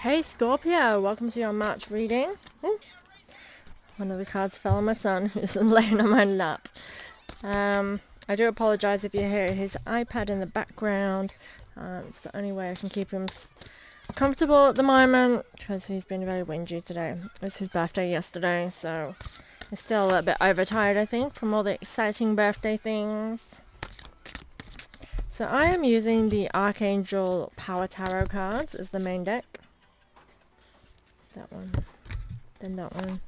Hey Scorpio, welcome to your March reading. Ooh, one of the cards fell on my son who's laying on my lap. I do apologise if you hear his iPad in the background. It's the only way I can keep him comfortable at the moment because he's been very whingy today. It was his birthday yesterday, so he's still a little bit overtired, I think, from all the exciting birthday things. So I am using the Archangel Power Tarot cards as the main deck. That one, then that one,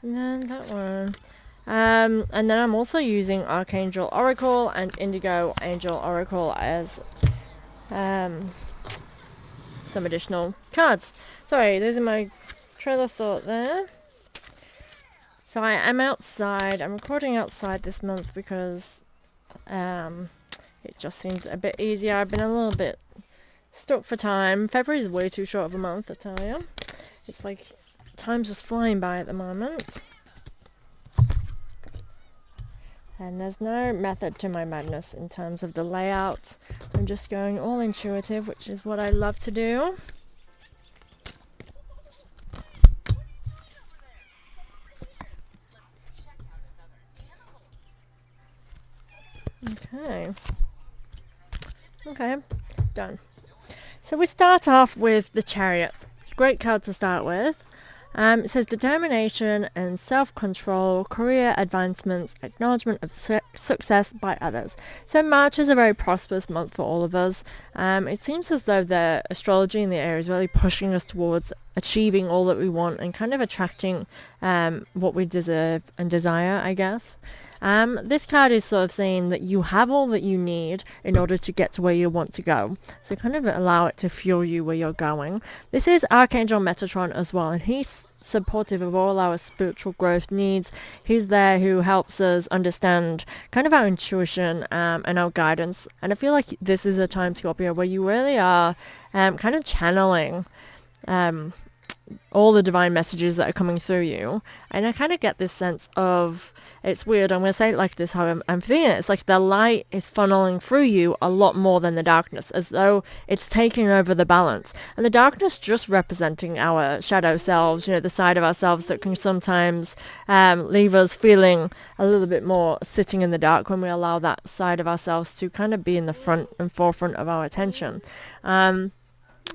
and then that one. And then I'm also using Archangel Oracle and Indigo Angel Oracle as some additional cards. Sorry, those are my trail of thought there. So I am outside. I'm recording outside this month because it just seems a bit easier. I've been a little bit stuck for time. February is way too short of a month, I tell you. It's like time's just flying by at the moment. And there's no method to my madness in terms of the layout. I'm just going all intuitive, which is what I love to do. Okay, done. So we start off with the Chariot. Great card to start with. It says determination and self-control, career advancements, acknowledgement of success by others. So March is a very prosperous month for all of us. It seems as though the astrology in the air is really pushing us towards achieving all that we want and kind of attracting what we deserve and desire, I guess. This card is sort of saying that you have all that you need in order to get to where you want to go. So kind of allow it to fuel you where you're going. This is Archangel Metatron as well, and he's supportive of all our spiritual growth needs. He's there who helps us understand kind of our intuition and our guidance. And I feel like this is a time, Scorpio, where you really are kind of channeling all the divine messages that are coming through you. And I kind of get this sense of, it's weird, I'm going to say it like this, how I'm feeling it. It's like the light is funneling through you a lot more than the darkness, as though it's taking over the balance. And the darkness just representing our shadow selves, you know, the side of ourselves that can sometimes leave us feeling a little bit more sitting in the dark when we allow that side of ourselves to kind of be in the front and forefront of our attention.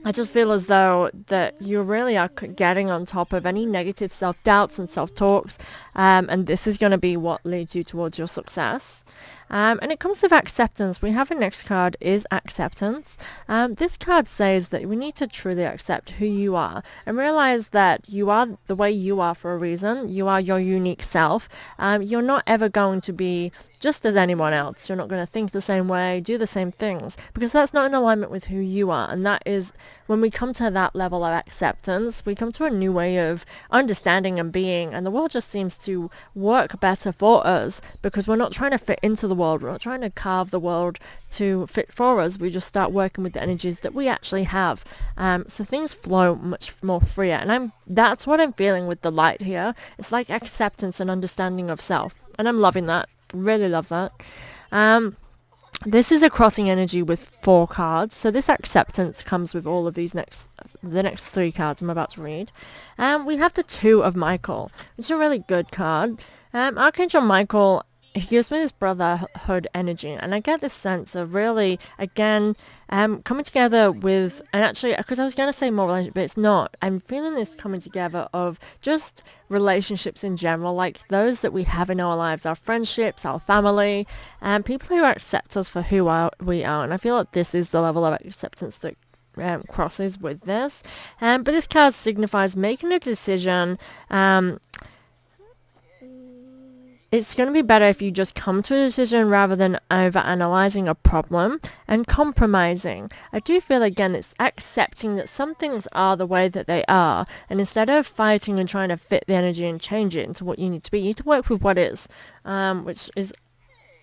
I just feel as though that you really are getting on top of any negative self-doubts and self-talks, and this is going to be what leads you towards your success. And it comes with acceptance. We have a next card is acceptance. This card says that we need to truly accept who you are and realize that you are the way you are for a reason. You are your unique self. You're not ever going to be just as anyone else. You're not going to think the same way, do the same things, because that's not in alignment with who you are. And that is when we come to that level of acceptance, we come to a new way of understanding and being, and the world just seems to work better for us because we're not trying to fit into the world. We're not trying to carve the world to fit for us. We just start working with the energies that we actually have. So things flow much more freer. And that's what I'm feeling with the light here. It's like acceptance and understanding of self. And I'm loving that. Really love that. This is a crossing energy with 4 cards. So this acceptance comes with all of these the next 3 cards I'm about to read. We have the 2 of Michael, which is a really good card. Archangel Michael, he gives me this brotherhood energy, and I get this sense of really, again, coming together with, and actually, because I was going to say more relationship, but it's not. I'm feeling this coming together of just relationships in general, like those that we have in our lives, our friendships, our family, and people who accept us for who we are. And I feel like this is the level of acceptance that crosses with this. But this card signifies making a decision. It's going to be better if you just come to a decision rather than over-analyzing a problem and compromising. I do feel, again, it's accepting that some things are the way that they are, and instead of fighting and trying to fit the energy and change it into what you need to be, you need to work with what is, which is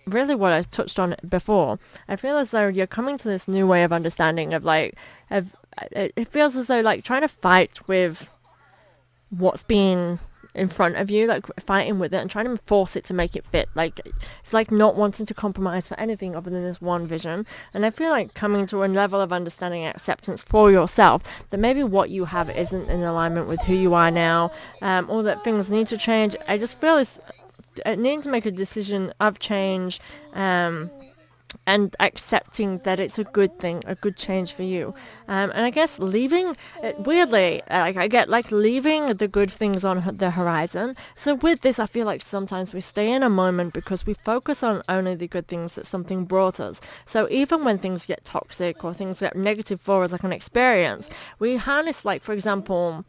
really what I touched on before. I feel as though you're coming to this new way of understanding of, like, it feels as though, like, trying to fight with what's being in front of you, like fighting with it and trying to force it to make it fit. Like it's like not wanting to compromise for anything other than this one vision. And I feel like coming to a level of understanding and acceptance for yourself that maybe what you have isn't in alignment with who you are now, or that things need to change. I just feel this needing to make a decision of change, and accepting that it's a good thing, a good change for you. And I guess leaving, weirdly, like I get like leaving the good things on the horizon. So with this, I feel like sometimes we stay in a moment because we focus on only the good things that something brought us. So even when things get toxic or things get negative for us, like an experience, we harness, like, for example,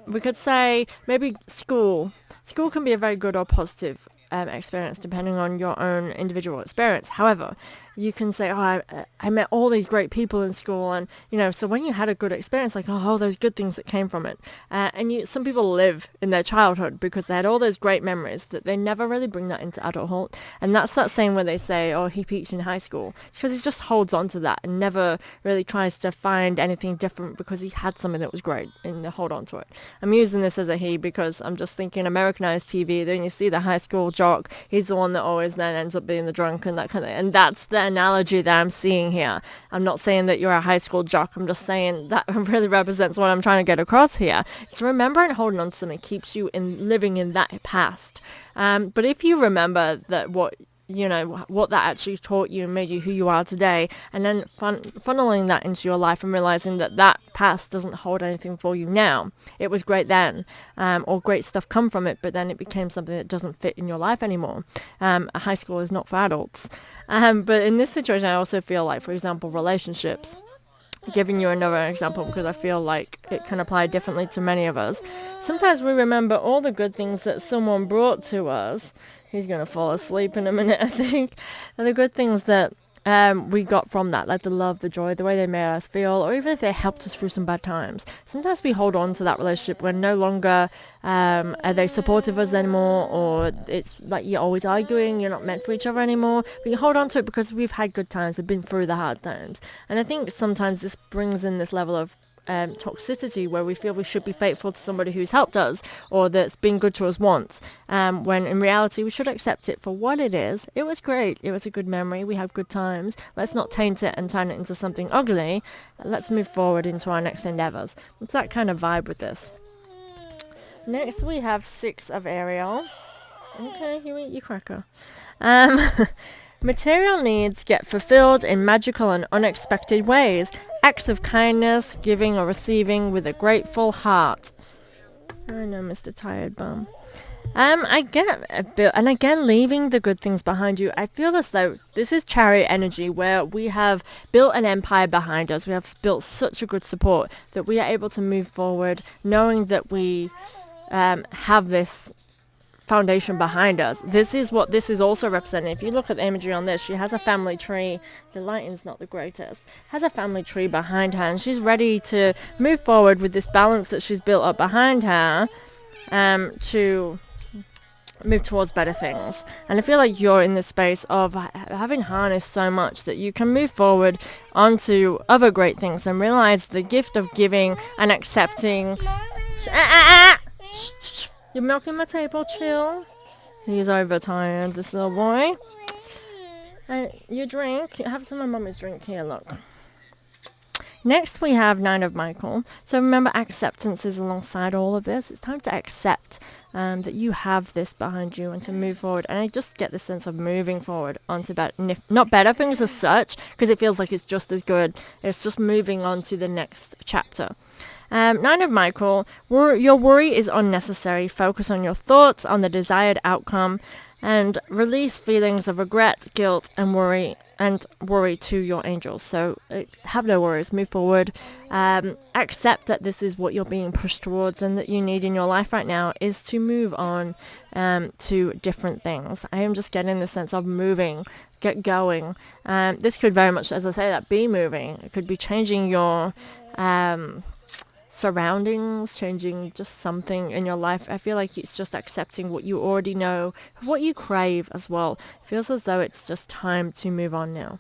we could say maybe school. School can be a very good or positive experience depending on your own individual experience. However, you can say, oh, I met all these great people in school, and so when you had a good experience, like all those good things that came from it, and some people live in their childhood because they had all those great memories that they never really bring that into adulthood. And that's that saying where they say, oh, he peaked in high school. It's because he just holds on to that and never really tries to find anything different because he had something that was great and they hold on to it. I'm using this as a he because I'm just thinking Americanized TV. Then you see the high school jock, he's the one that always then ends up being the drunk and that kind of thing. And that's the analogy that I'm seeing here. I'm not saying that you're a high school jock. I'm just saying that really represents what I'm trying to get across here. It's remembering and holding on to something keeps you in living in that past. But if you remember that what that actually taught you and made you who you are today, and then funneling that into your life and realizing that that past doesn't hold anything for you now. It was great then, or great stuff come from it, but then it became something that doesn't fit in your life anymore. A high school is not for adults. But in this situation, I also feel like, for example, relationships, giving you another example because I feel like it can apply differently to many of us. Sometimes we remember all the good things that someone brought to us. He's going to fall asleep in a minute, I think. And the good things that we got from that, like the love, the joy, the way they made us feel, or even if they helped us through some bad times. Sometimes we hold on to that relationship when no longer are they supportive of us anymore, or it's like you're always arguing, you're not meant for each other anymore. But you hold on to it because we've had good times, we've been through the hard times. And I think sometimes this brings in this level of toxicity where we feel we should be faithful to somebody who's helped us or that's been good to us once, when in reality we should accept it for what it is. It was great, it was a good memory, we had good times. Let's not taint it and turn it into something ugly. Let's move forward into our next endeavors. It's that kind of vibe with this. Next we have 6 of Ariel. Okay, you eat your cracker. Material needs get fulfilled in magical and unexpected ways. Acts of kindness, giving or receiving with a grateful heart. I know, Mr. Tired Bum. I get a bit, and again, leaving the good things behind you. I feel as though this is Chariot energy where we have built an empire behind us. We have built such a good support that we are able to move forward knowing that we have this foundation behind us. This is what this is also representing. If you look at the imagery on this, she has a family tree. The lighting's not the greatest. Has a family tree behind her, and she's ready to move forward with this balance that she's built up behind her, to move towards better things. And I feel like you're in the space of having harnessed so much that you can move forward onto other great things and realize the gift of giving and accepting. You're milking my table, chill. He's overtired, this little boy. You drink. Have some of Mummy's drink here, look. Next we have 9 of Michael. So remember, acceptance is alongside all of this. It's time to accept that you have this behind you and to move forward. And I just get this sense of moving forward onto not better things as such, because it feels like it's just as good. It's just moving on to the next chapter. 9 of Michael, your worry is unnecessary. Focus on your thoughts, on the desired outcome, and release feelings of regret, guilt, and worry to your angels. So have no worries, move forward. Accept that this is what you're being pushed towards and that you need in your life right now is to move on to different things. I am just getting the sense of moving, get going. This could very much, as I say, that be moving. It could be changing your surroundings, changing just something in your life. I feel like it's just accepting what you already know, what you crave as well. It feels as though it's just time to move on now.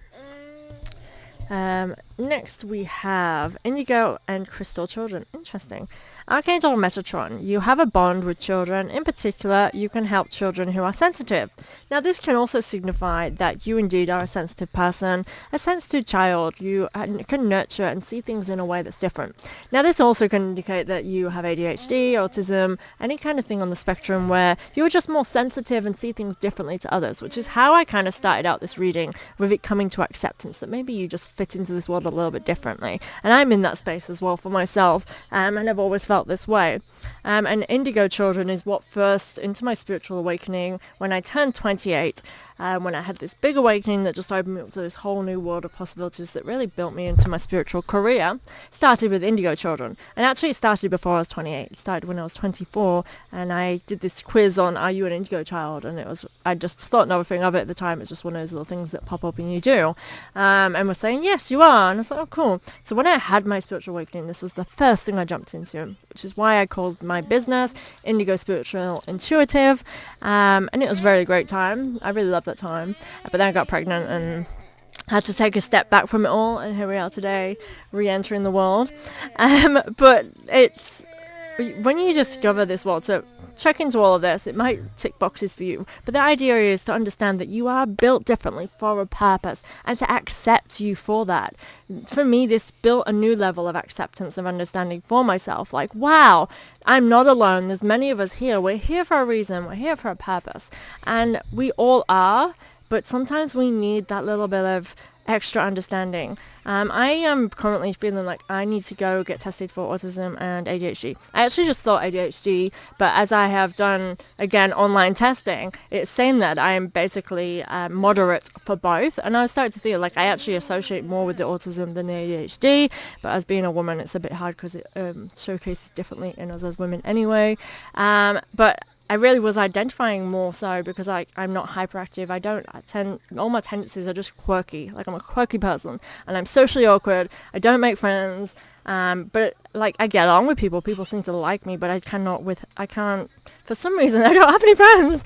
Next we have Indigo and Crystal Children. Interesting. Archangel Metatron. You have a bond with children. In particular, you can help children who are sensitive. Now, this can also signify that you indeed are a sensitive person, a sensitive child. You can nurture and see things in a way that's different. Now, this also can indicate that you have ADHD, autism, any kind of thing on the spectrum where you're just more sensitive and see things differently to others, which is how I kind of started out this reading, with it coming to acceptance that maybe you just fit into this world a little bit differently. And I'm in that space as well for myself, and I've always felt this way. And Indigo Children is what first into my spiritual awakening when I turned 28, when I had this big awakening that just opened me up to this whole new world of possibilities that really built me into my spiritual career. Started with Indigo Children, and actually it started before I was 28. It started when I was 24, and I did this quiz on are you an Indigo child, and I just thought nothing of it at the time. It's just one of those little things that pop up and you do, and was saying yes you are, and I was like, oh cool. So when I had my spiritual awakening, this was the first thing I jumped into, which is why I called my business Indigo Spiritual Intuitive, and it was a very great time. I really loved that time, but then I got pregnant and had to take a step back from it all, and here we are today, re-entering the world. But it's when you discover this world, so check into all of this, it might tick boxes for you, but the idea is to understand that you are built differently for a purpose and to accept you for that. For me, this built a new level of acceptance and understanding for myself, like, wow, I'm not alone, there's many of us here, we're here for a reason, we're here for a purpose, and we all are, but sometimes we need that little bit of extra understanding. I am currently feeling like I need to go get tested for autism and ADHD. I actually just thought ADHD, but as I have done, again, online testing, it's saying that I am basically moderate for both, and I started to feel like I actually associate more with the autism than the ADHD, but as being a woman, it's a bit hard because it showcases differently in us as women anyway. But I really was identifying more so because I'm not hyperactive. All my tendencies are just quirky. Like, I'm a quirky person and I'm socially awkward. I don't make friends. But like, I get along with people. People seem to like me, but I can't, for some reason, I don't have any friends.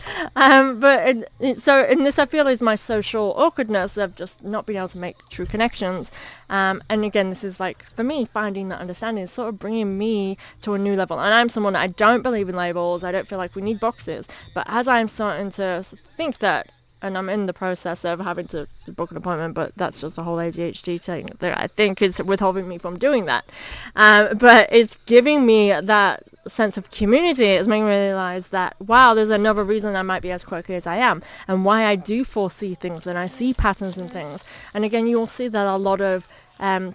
So in this, I feel, is my social awkwardness of just not being able to make true connections. And again, this is like, for me, finding that understanding is sort of bringing me to a new level. And I'm someone that I don't believe in labels. I don't feel like we need boxes. But as I'm starting to think that, and I'm in the process of having to book an appointment, but that's just a whole ADHD thing that I think is withholding me from doing that. But it's giving me that sense of community. It's making me realize that, wow, there's another reason I might be as quirky as I am, and why I do foresee things and I see patterns in things. And again, you will see that a lot of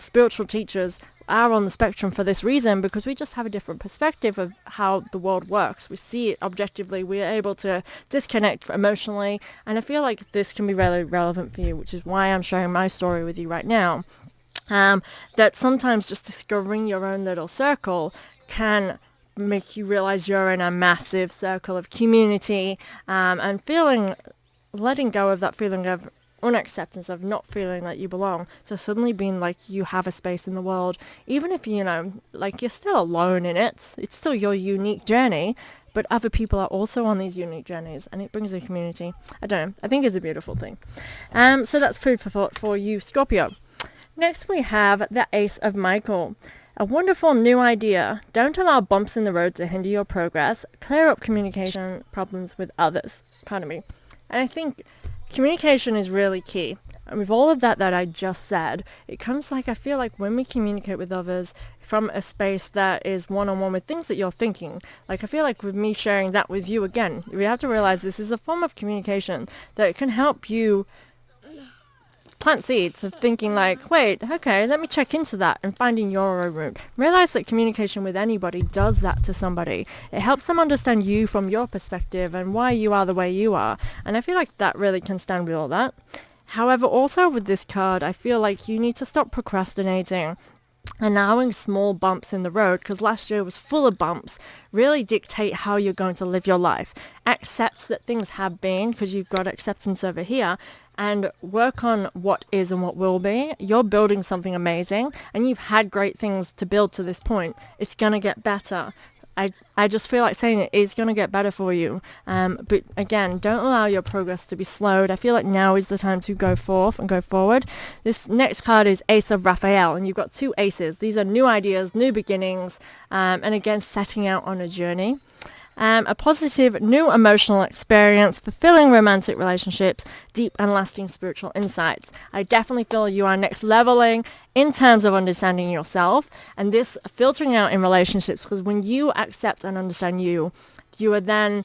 spiritual teachers are on the spectrum for this reason, because we just have a different perspective of how the world works. We see it objectively. We are able to disconnect emotionally, and I feel like this can be really relevant for you, which is why I'm sharing my story with you right now. That sometimes just discovering your own little circle can make you realize you're in a massive circle of community, and letting go of that feeling of unacceptance, of not feeling that you belong, to suddenly being like you have a space in the world, even if like you're still alone in it. It's still your unique journey, but other people are also on these unique journeys, and it brings a community. I don't know, I think it's a beautiful thing. So that's food for thought for you, Scorpio. Next we have the Ace of Michael. A wonderful new idea. Don't allow bumps in the road to hinder your progress. Clear up communication problems with others. Pardon me. And I think communication is really key. And with all of that I just said, it comes like, I feel like when we communicate with others from a space that is one-on-one with things that you're thinking, like I feel like with me sharing that with you again, we have to realize this is a form of communication that can help you plant seeds of thinking like, wait, okay, let me check into that, and finding your own route. Realize that communication with anybody does that to somebody. It helps them understand you from your perspective and why you are the way you are. And I feel like that really can stand with all that. However, also with this card, I feel like you need to stop procrastinating. Allowing small bumps in the road, because last year was full of bumps, really dictate how you're going to live your life. Accept that things have been, because you've got acceptance over here, and work on what is and what will be. You're building something amazing, and you've had great things to build to this point. It's going to get better. I just feel like saying it is going to get better for you. But again, don't allow your progress to be slowed. I feel like now is the time to go forth and go forward. This next card is Ace of Raphael, and you've got 2 aces. These are new ideas, new beginnings, and again, setting out on a journey. A positive new emotional experience, fulfilling romantic relationships, deep and lasting spiritual insights. I definitely feel you are next leveling in terms of understanding yourself, and this filtering out in relationships, because when you accept and understand you are then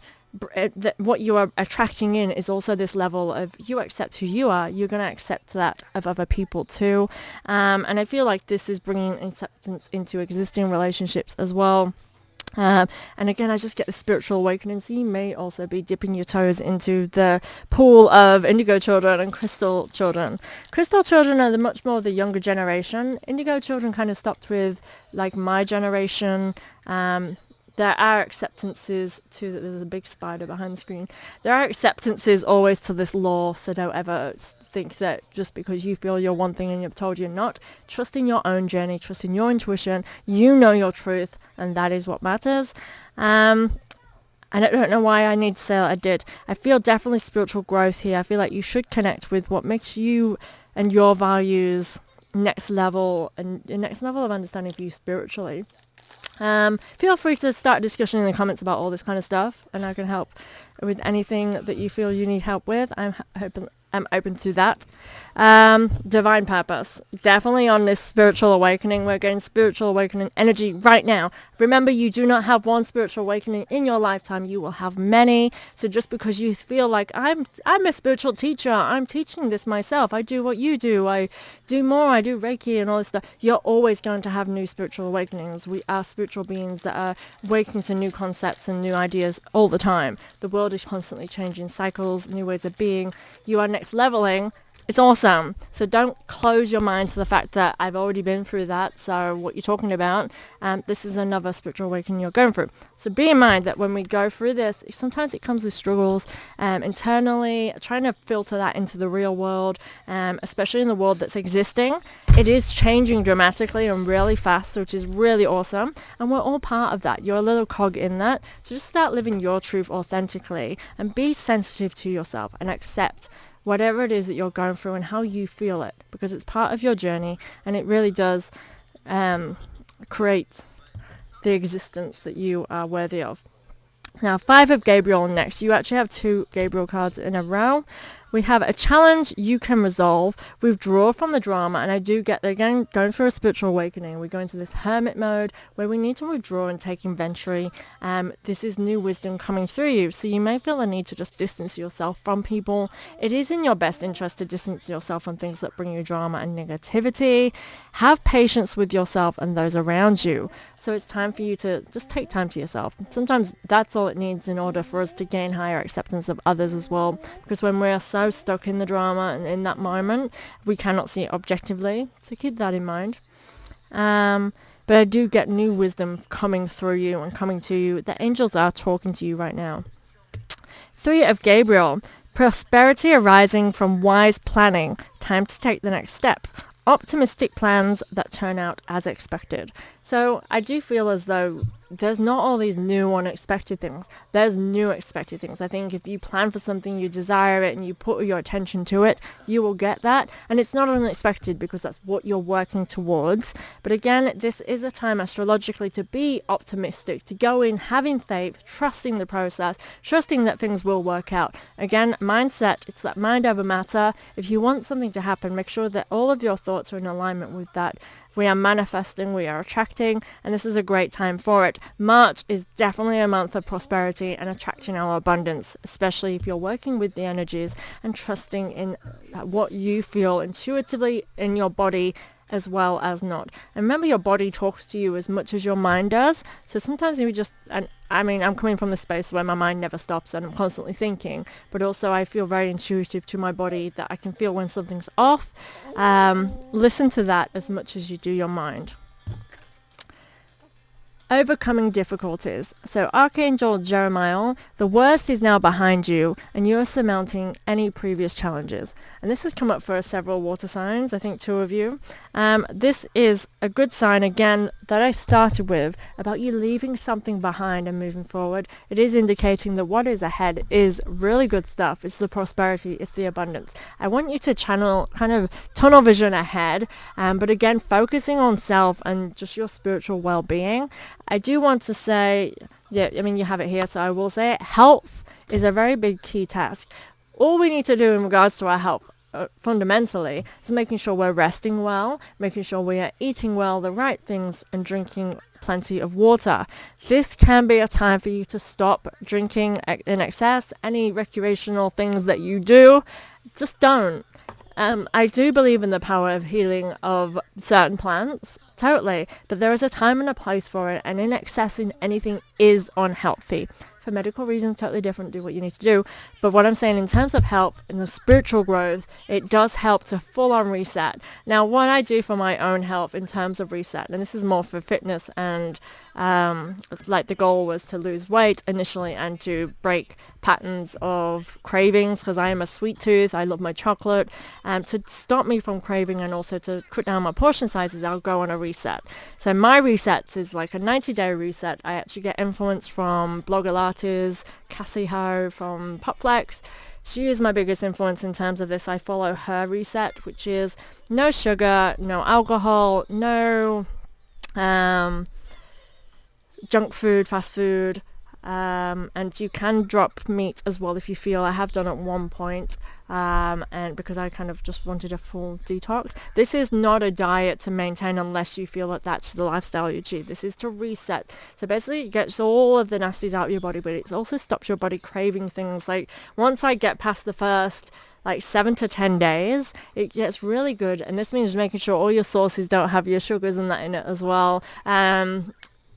what you are attracting in is also this level of you accept who you are, you're going to accept that of other people too. And I feel like this is bringing acceptance into existing relationships as well. And again, I just get the spiritual awakening, so you may also be dipping your toes into the pool of indigo children and crystal children. Crystal children are much more the younger generation. Indigo children kind of stopped with like my generation. There are acceptances to that. There's a big spider behind the screen. There are acceptances always to this law, so don't ever think that just because you feel you're one thing and you're told you're not. Trust in your own journey, trust in your intuition. You know your truth, and that is what matters. And I don't know why I need to say that I did. I feel definitely spiritual growth here. I feel like you should connect with what makes you and your values next level, and your next level of understanding for you spiritually. Feel free to start a discussion in the comments about all this kind of stuff, and I can help with anything that you feel you need help with. I'm open to that. Divine purpose. Definitely on this spiritual awakening. We're getting spiritual awakening energy right now. Remember, you do not have one spiritual awakening in your lifetime. You will have many. So just because you feel like I'm a spiritual teacher, I'm teaching this myself, I do what you do, I do more, I do Reiki and all this stuff, you're always going to have new spiritual awakenings. We are spiritual beings that are waking to new concepts and new ideas all the time. The world is constantly changing, cycles, new ways of being. You are next leveling. It's awesome. So don't close your mind to the fact that I've already been through that, so what you're talking about, this is another spiritual awakening you're going through. So be in mind that when we go through this, sometimes it comes with struggles internally, trying to filter that into the real world, especially in the world that's existing. It is changing dramatically and really fast, which is really awesome, and we're all part of that. You're a little cog in that. So just start living your truth authentically and be sensitive to yourself and accept whatever it is that you're going through and how you feel it, because it's part of your journey, and it really does create the existence that you are worthy of. Now, 5 of Gabriel next. You actually have 2 Gabriel cards in a row. We have a challenge you can resolve, withdraw from the drama, and I do get, again, going through a spiritual awakening. We go into this hermit mode where we need to withdraw and take inventory. This is new wisdom coming through you, so you may feel the need to just distance yourself from people. It is in your best interest to distance yourself from things that bring you drama and negativity. Have patience with yourself and those around you. So it's time for you to just take time to yourself. Sometimes that's all it needs in order for us to gain higher acceptance of others as well, because when we're so stuck in the drama and in that moment, we cannot see it objectively. So keep that in mind. But I do get new wisdom coming through you and coming to you. The angels are talking to you right now. 3 of Gabriel. Prosperity arising from wise planning. Time to take the next step. Optimistic plans that turn out as expected. So I do feel as though there's not all these new unexpected things. There's new expected things. I think if you plan for something, you desire it, and you put your attention to it, you will get that. And it's not unexpected because that's what you're working towards. But again, this is a time astrologically to be optimistic, to go in having faith, trusting the process, trusting that things will work out. Again, mindset, it's that mind over matter. If you want something to happen, make sure that all of your thoughts are in alignment with that. We are manifesting, we are attracting, and this is a great time for it. March is definitely a month of prosperity and attracting our abundance, especially if you're working with the energies and trusting in what you feel intuitively in your body as well as not. And remember, your body talks to you as much as your mind does. So sometimes we just, and I mean, I'm coming from the space where my mind never stops and I'm constantly thinking, but also I feel very intuitive to my body, that I can feel when something's off. Listen to that as much as you do your mind. Overcoming difficulties. So Archangel Jeremiah, the worst is now behind you and you are surmounting any previous challenges. And this has come up for several water signs, I think 2 of you. This is a good sign, again, that I started with about you leaving something behind and moving forward. It is indicating that what is ahead is really good stuff. It's the prosperity, it's the abundance. I want you to channel kind of tunnel vision ahead, but again, focusing on self and just your spiritual well-being. I do want to say, yeah, I mean, you have it here, so I will say it. Health is a very big key task. All we need to do in regards to our health, fundamentally, is making sure we're resting well, making sure we are eating well, the right things, and drinking plenty of water. This can be a time for you to stop drinking in excess. Any recreational things that you do, just don't. I do believe in the power of healing of certain plants, totally, but there is a time and a place for it, and in excess in anything is unhealthy. For medical reasons, totally different, do what you need to do. But what I'm saying in terms of health and the spiritual growth, it does help to full on reset. Now, what I do for my own health in terms of reset, and this is more for fitness and like the goal was to lose weight initially and to break patterns of cravings, because I am a sweet tooth. I love my chocolate. To stop me from craving and also to cut down my portion sizes, I'll go on a reset. So my resets is like a 90-day reset. I actually get influence from blogger Lattes, Cassie Ho from Popflex. She is my biggest influence in terms of this. I follow her reset, which is no sugar, no alcohol, no junk food, fast food, and you can drop meat as well if you feel. I have done at one point, and because I kind of just wanted a full detox. This is not a diet to maintain unless you feel that that's the lifestyle you achieve. This is to reset. So basically it gets all of the nasties out of your body, but it also stops your body craving things. Like once I get past the first like 7 to 10 days, it gets really good. And this means making sure all your sauces don't have your sugars and that in it as well.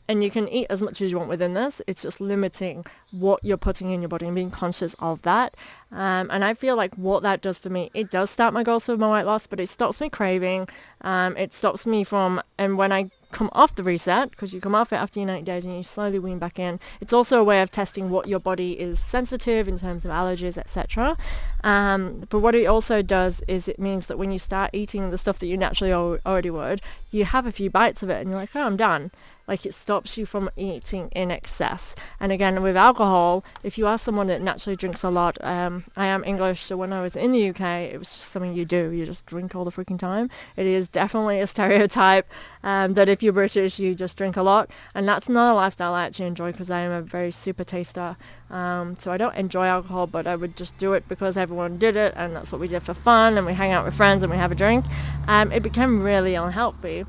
And you can eat as much as you want within this. It's just limiting what you're putting in your body and being conscious of that. And I feel like what that does for me, it does start my goals for my weight loss, but it stops me craving. It stops me from, and when I come off the reset, because you come off it after your 90 days and you slowly wean back in, it's also a way of testing what your body is sensitive in terms of allergies, etc. But what it also does is it means that when you start eating the stuff that you naturally already would, you have a few bites of it and you're like, oh, I'm done. Like it stops you from eating in excess. And again, with alcohol, if you are someone that naturally drinks a lot, I am English, so when I was in the UK, it was just something you do. You just drink all the freaking time. It is definitely a stereotype that if you're British, you just drink a lot. And that's not a lifestyle I actually enjoy because I am a very super taster. So I don't enjoy alcohol, but I would just do it because everyone did it, and that's what we did for fun, and we hang out with friends and we have a drink. It became really unhealthy.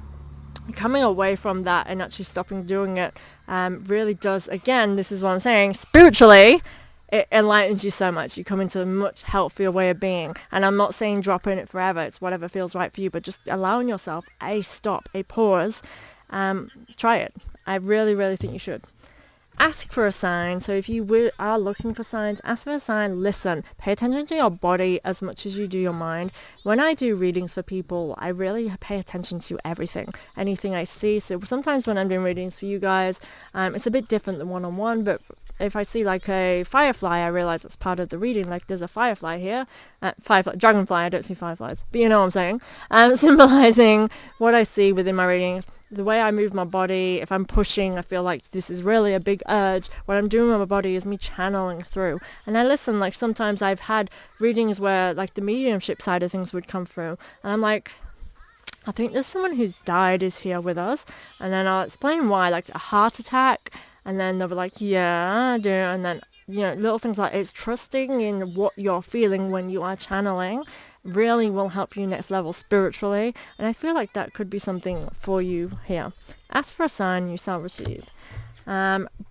Coming away from that and actually stopping doing it really does, again, this is what I'm saying, spiritually, it enlightens you so much. You come into a much healthier way of being. And I'm not saying drop in it forever. It's whatever feels right for you, but just allowing yourself a stop, a pause. Try it. I really, really think you should. Ask for a sign. So if you are looking for signs, ask for a sign. Listen. Pay attention to your body as much as you do your mind. When I do readings for people, I really pay attention to everything. Anything I see. So sometimes when I'm doing readings for you guys, it's a bit different than one-on-one, but if I see like a firefly, I realize it's part of the reading. Like there's a firefly here, dragonfly. I don't see fireflies, but you know what I'm saying. Symbolizing what I see within my readings, the way I move my body. If I'm pushing, I feel like this is really a big urge. What I'm doing with my body is me channeling through. And I listen. Like sometimes I've had readings where like the mediumship side of things would come through, and I'm like, I think there's someone who's died is here with us, and then I'll explain why, like a heart attack. And then they'll be like, yeah, I do. And then, you know, little things like it's trusting in what you're feeling when you are channeling really will help you next level spiritually. And I feel like that could be something for you here. Ask for a sign, you shall receive.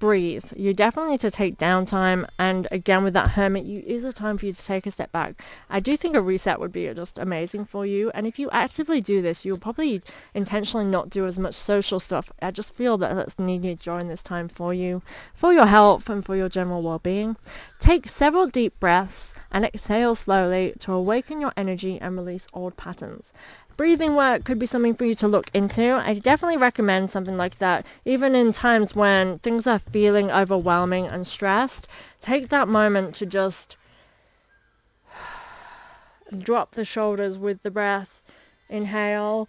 Breathe. You definitely need to take downtime, and again with that hermit, is a time for you to take a step back. I do think a reset would be just amazing for you, and if you actively do this, you'll probably intentionally not do as much social stuff. I just feel that that's needed during this time for you, for your health and for your general well-being. Take several deep breaths and exhale slowly to awaken your energy and release old patterns. breathing work could be something for you to look into. I definitely recommend something like that. Even in times when things are feeling overwhelming and stressed, take that moment to just drop the shoulders with the breath. Inhale.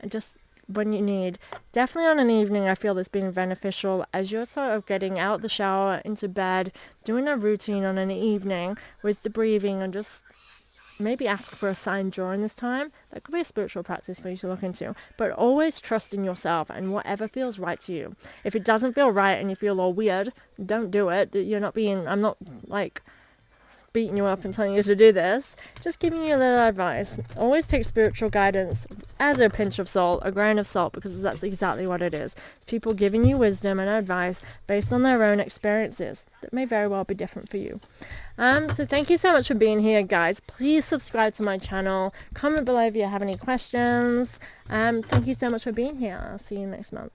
And just when you need. Definitely on an evening, I feel this being beneficial as you're sort of getting out the shower, into bed, doing a routine on an evening with the breathing, and just maybe ask for a sign during this time. That could be a spiritual practice for you to look into. But always trust in yourself and whatever feels right to you. If it doesn't feel right and you feel all weird, don't do it. I'm not like beating you up and telling you to do this, just giving you a little advice. Always take spiritual guidance as a pinch of salt, a grain of salt, because that's exactly what it is. It's people giving you wisdom and advice based on their own experiences that may very well be different for you. So thank you so much for being here, guys. Please subscribe to my channel, comment below if you have any questions. Thank you so much for being here. I'll see you next month.